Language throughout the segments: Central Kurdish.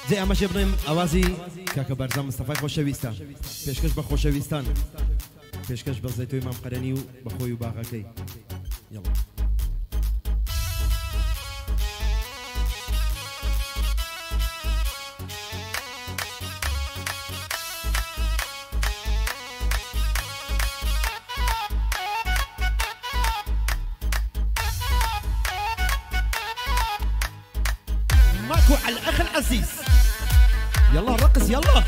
زي ئەمەشێ بڵێم ئەوازی کاکە بەرزان مستەفای خۆشەویستان پێشکەش بە خۆشەویستان پێشکەش بە زەیتۆی مام قەرەنی و بەخۆی و باغەکەی یەڵا ماكو على الأخ العزيز يلا رقص يلا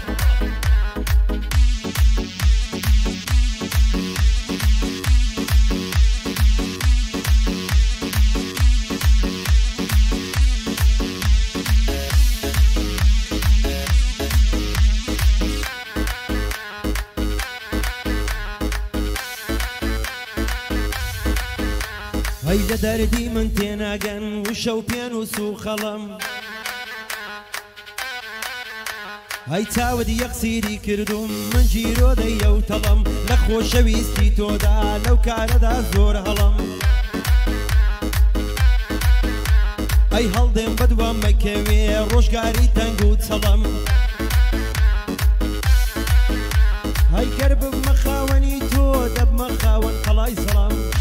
هيدا دردي من تناقن وشو بيانو سو خلم هاي تاودي يقصيري كردوم من جيرو دي وطلم لخو شويستي تودا لو كان دا زور هلم هاي هلدين بدوا مكوي روشقاري تنقود سلم هاي قرب بمخاوني تودا بمخاون خلاي سلام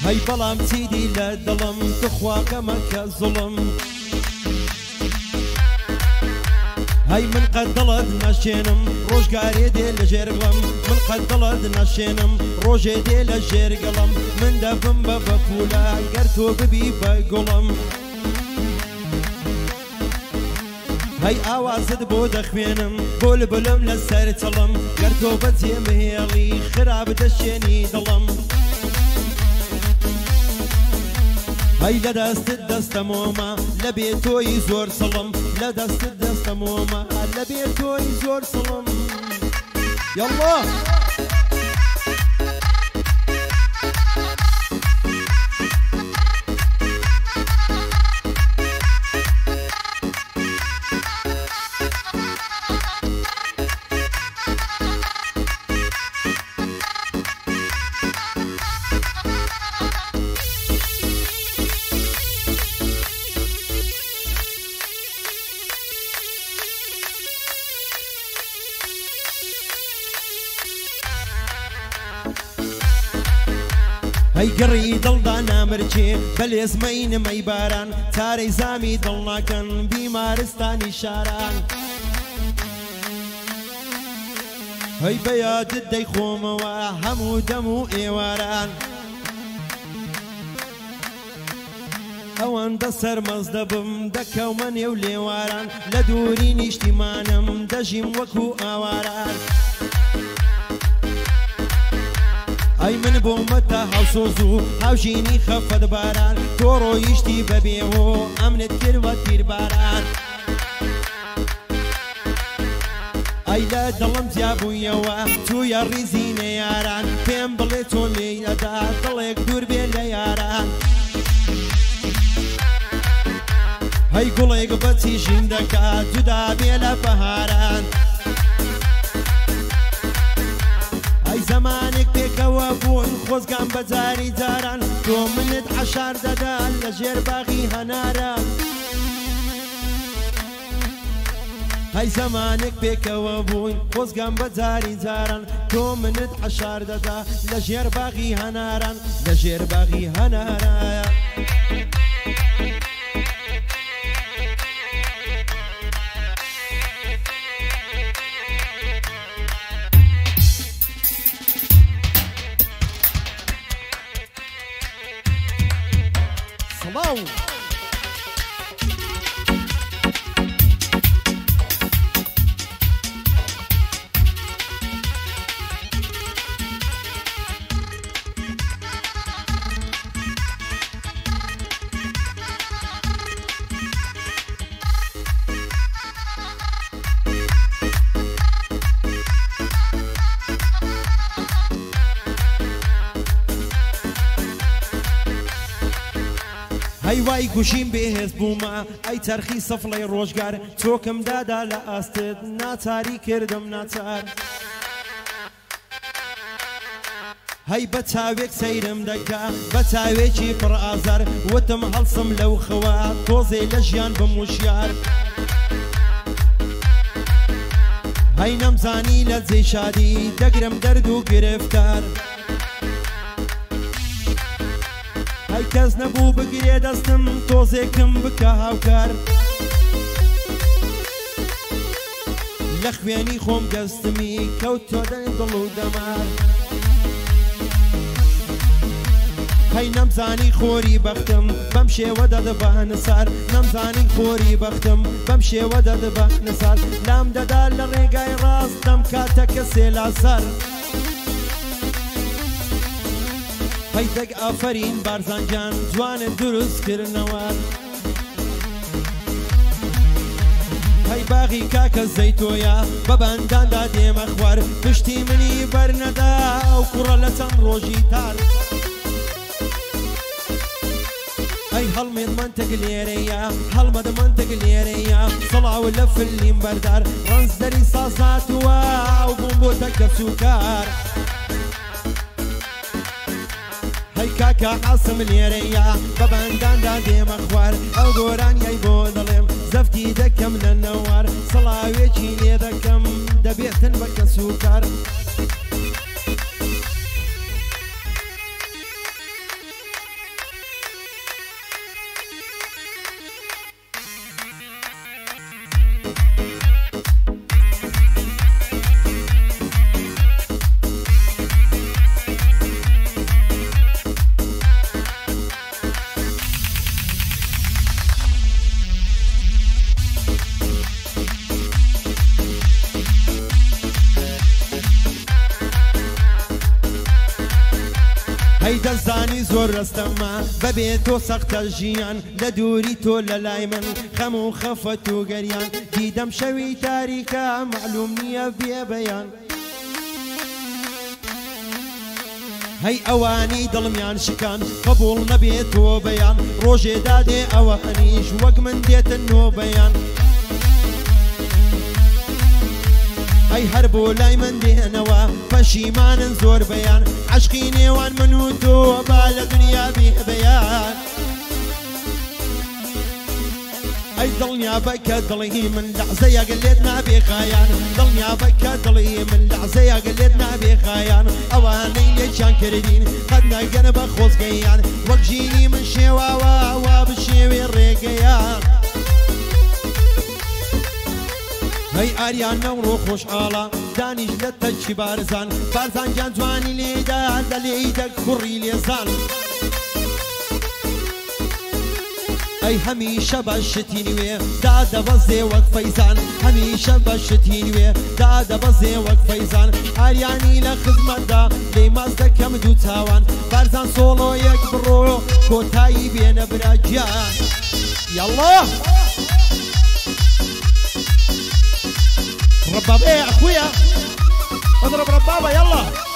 هاي بلام سيدي لا ظلم تخوا كما كظلم هاي من قد ضلد ناشينم روش قاري دي لجيرقلم من قد ضلد ناشينم روجي دي لجيرقلم من دفن ببكولا قرتو ببي بقلم هاي آوازد بود اخوينم بول بلم لسر تلم قرتو بزي مهيلي خراب دشيني ظلم هاي لدست الدست موما لبيتو يزور صلم لدست الدست موما لبيتو يزور صلم يلا هاي قري دلدانا مرجي بل يزمين ميباران تاري زامي دلنا كان بمارستاني شاران هاي بياد الدي خوم وهمو دمو ايواران اوان دسر مزدبم دكا ومن يولي واران لدورين اجتمانم دجيم وكو اواران هاي من بومتا هاوسوزو هاوجيني خفد باران تورو يشتي ببيهو امنت كرواتير باران هاي لا دلم زيابو يوا تو يا ريزين ياران فين بليتو لي ادا دلك دور بين ياران هاي قوليك بتي جندكا جدا بيلا بهاران هاي زمانك بيكوا بون خوزقان بزاري زاران تو منت عشار ددان لجير باغي هناران هاي زمانك بيكوا بون خوزقان بزاري زاران تو منت عشار ددان لجير باغي هناران لجير باغي هناران Hello. هاي واي گوشیم بهز بوما ای ترخی صفلی روشگار توکم دادا لآستد ناتاری کردم ناتار هەی بە چاوێک سەیرم دەکا بە چاوێکی پڕ ئازار وتم هەڵسم لەو خەوە تۆزێ لە ژیان بموشیار هەی نەمزانی لە جێی شادی دەگرم دەرد و گرفتار هەی کەس نەبوو بگرێ دەستم تۆزێکم بکە هاوکار لە خوێنی خۆم گەستمی کەوتۆ دڵ و دەمار هەی نەمزانی خۆری بەختم بەم شێوە دەدەبانە سار نەمزانی خۆری بەختم بەم شێوە دەدەبانە سار لام دەدا لە ڕێگای ڕاست دەم کاتەکە سێلا سەر هەی دەگ ئافەرین بارزانجان جوانت دروستکردنەوە هەی باغی کاکە زەیتۆیە بە بەنداندا دێمە خوار پشتی منی بەرنەدا ئەو کوڕە لە چەند ڕۆژی تار هەی هەڵمێت منتەک لێرەیە هەڵمەد منتەک لێرەیە سەڵاو لە فلیم بەردار ڕەنزدەری سازاتوە ئەو بووم بۆ تەکە سوکار هەی کاکە حەسم لێرەیە بە بەنداندا دێمە خوار ئەو گۆرانیای بۆ دەڵێم زەفتی دەکەم لە نەوار سەڵاوێکی لێ دەکەم دەبێتن بە کە سوکار هەی دەزانی زۆر ڕستەمە بەبێ تۆ سەختە ژیان لە دووری تۆ لە لای من خەم و خەفەت و گەریان دیدەم شەوی تاریکە معلوم نییە بێ بەیان هەی ئەوانی دڵمیان شکان قبوڵ نەبێت تۆ بەیان ڕۆژێ دادێ ئەوەنیش وەک من دێتن نۆ بەیان ئەی هەر بۆ لای من دێنەوە پەشیمانن زۆر بەیان عشقی نێوان من و تۆ با لە دنیا بێ بەیان ئەی دڵنیا بە کە دڵی من لەحزەیەک لێت نابێ خایان دڵنیا بە کە دڵی من لەحزەیەک لێت نابێ خایان ئەوانەی لێکیان کردین قەت نەگەن بە خۆزگەیان وەک ژینی من شێواوە وا بشێوێ ڕێگەیان هەی ئاریان نەوڕۆ خۆشحاڵە دانیش لە تەچی بارزان بارزانجان جوانی لێدا لە لێیدە کوڕی لێزان ئەی هەمیشە بەشتی نوێ دادەبەزێ وەک فەیزان هەمیشە بەشتی نوێ دادەبەزێ وەک فەیزان ئاریانی لە خزمەتدا لێی ماز دەکەم دوو چاوان بارزان سۆڵۆ یەک بڕۆ کۆتایی بێنە براگیان یاڵڵا ربابي يا اخويا اضرب ربابه يلا